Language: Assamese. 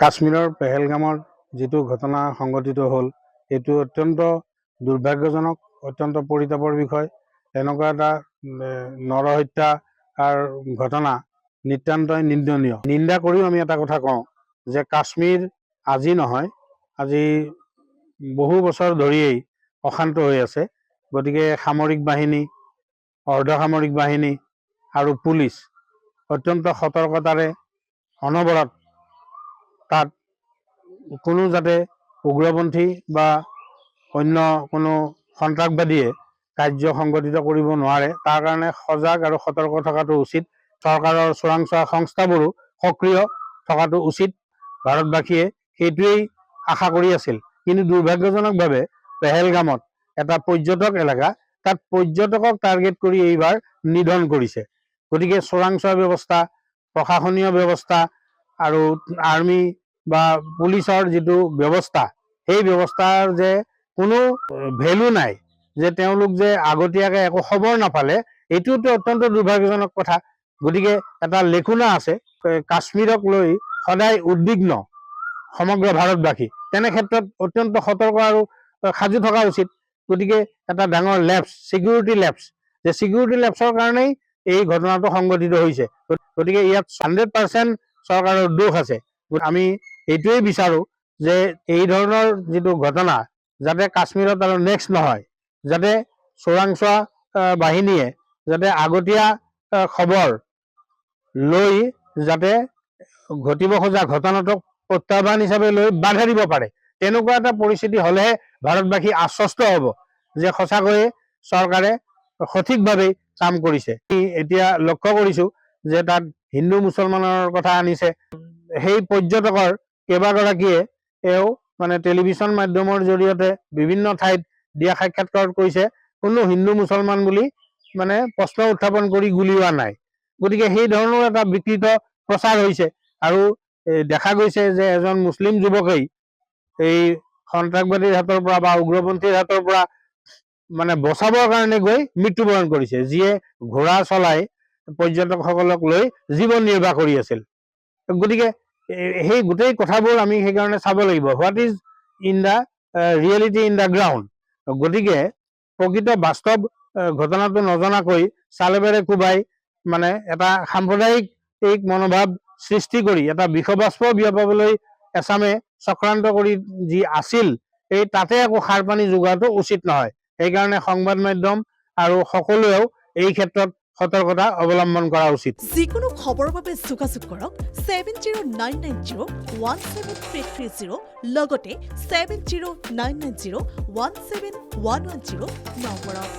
কাশ্মীৰৰ পেহেলগামৰ যিটো ঘটনা সংঘটিত হ'ল সেইটো অত্যন্ত দুৰ্ভাগ্যজনক, অত্যন্ত পৰিতাপৰ বিষয়। এনেকুৱা এটা নৰহত্যাৰ ঘটনা নিতান্তই নিন্দনীয়। নিন্দা কৰিও আমি এটা কথা কওঁ যে কাশ্মীৰ আজি নহয়, আজি বহু বছৰ ধৰিয়েই অশান্ত হৈ আছে। গতিকে সামৰিক বাহিনী, অৰ্ধসামৰিক বাহিনী আৰু পুলিচ অত্যন্ত সতৰ্কতাৰে অনবৰত তাত কোনো যাতে উগ্ৰপন্থী বা অন্য কোনো সন্ত্ৰাসবাদীয়ে কাৰ্য সংগঠিত কৰিব নোৱাৰে তাৰ কাৰণে সজাগ আৰু সতৰ্ক থকাটো উচিত। চৰকাৰৰ চোৰাংচোৱা সংস্থাবোৰো সক্ৰিয় থকাটো উচিত। ভাৰতবাসীয়ে সেইটোৱেই আশা কৰি আছিল। কিন্তু দুৰ্ভাগ্যজনকভাৱে পেহেলগামত এটা পৰ্যটক এলেকা, তাত পৰ্যটকক টাৰ্গেট কৰি এইবাৰ নিধন কৰিছে। গতিকে চোৰাংচোৱা ব্যৱস্থা, প্ৰশাসনীয় ব্যৱস্থা আৰু আৰ্মি বা পুলিচৰ যিটো ব্যৱস্থা, সেই ব্যৱস্থাৰ যে কোনো ভেলু নাই, যে তেওঁলোক যে আগতীয়াকৈ একো খবৰ নাপালে, এইটোতো অত্যন্ত দুৰ্ভাগ্যজনক কথা। গতিকে এটা লেখুনা আছে, কাশ্মীৰক লৈ সদায় উদ্বিগ্ন সমগ্ৰ ভাৰতবাসী। তেনে ক্ষেত্ৰত অত্যন্ত সতৰ্ক আৰু সাজু থকা উচিত। গতিকে এটা ডাঙৰ লেপছ, ছিকিউৰিটি লেপছ, যে ছিকিউৰিটি লেপছৰ কাৰণেই এই ঘটনাটো সংঘটিত হৈছে। গতিকে ইয়াত 100% চৰকাৰৰ দোষ আছে। আমি এইটোৱেই বিচাৰোঁ যে এই ধৰণৰ যিটো ঘটনা যাতে কাশ্মীৰত আৰু নেক্সট নহয়, যাতে চোৰাংচোৱা বাহিনীয়ে যাতে আগতীয়া খবৰ লৈ যাতে ঘটিব খোজা ঘটনাটোক প্ৰত্যাহ্বান হিচাপে লৈ বাধা দিব পাৰে। তেনেকুৱা এটা পৰিস্থিতি হ'লেহে ভাৰতবাসী আশ্বস্ত হ'ব যে সঁচাকৈয়ে চৰকাৰে সঠিকভাৱেই কাম কৰিছে। এতিয়া লক্ষ্য কৰিছোঁ যে তাত হিন্দু মুছলমানৰ কথা আনিছে। সেই পৰ্যটকৰ কেইবাগৰাকীয়ে মানে টেলিভিছন মাধ্যমৰ জৰিয়তে বিভিন্ন ঠাইত দিয়া সাক্ষাৎকাৰত কৈছে কোনো হিন্দু মুছলমান বুলি মানে প্ৰশ্ন উত্থাপন কৰি গুলীওৱা নাই। গতিকে সেই ধৰণৰ এটা বিকৃত প্ৰচাৰ হৈছে আৰু দেখা গৈছে যে এজন মুছলিম যুৱকেই এই সন্ত্ৰাসবাদীৰ হাতৰ পৰা বা উগ্ৰপন্থীৰ হাতৰ পৰা মানে বচাবৰ কাৰণে গৈ মৃত্যুবৰণ কৰিছে, যিয়ে ঘোঁৰা চলাই পৰ্যটকসকলক লৈ জীৱন নিৰ্বাহ কৰি আছিল। গতিকে সেই গোটেই কথাবোৰ আমি সেইকাৰণে চাব লাগিব, what is in the reality in the ground. গতিকে প্ৰকৃত বাস্তৱ ঘটনাটো নজনাকৈ চালেবেৰে কোবাই মানে এটা সাম্প্ৰদায়িক মনোভাৱ সৃষ্টি কৰি এটা বিষবাষ্প বিয়পাবলৈ এচামে চক্ৰান্ত কৰি যি আছিল, এই তাতে একো সাৰ পানী যোগোৱাটো উচিত নহয়। সেইকাৰণে সংবাদ মাধ্যম আৰু সকলোৱেও এই ক্ষেত্ৰত সতৰ্কতা অৱলম্বন কৰা উচিত। যিকোনো খবৰৰ বাবে যোগাযোগ কৰক 7099017330 লগতে 7099017110 নম্বৰত।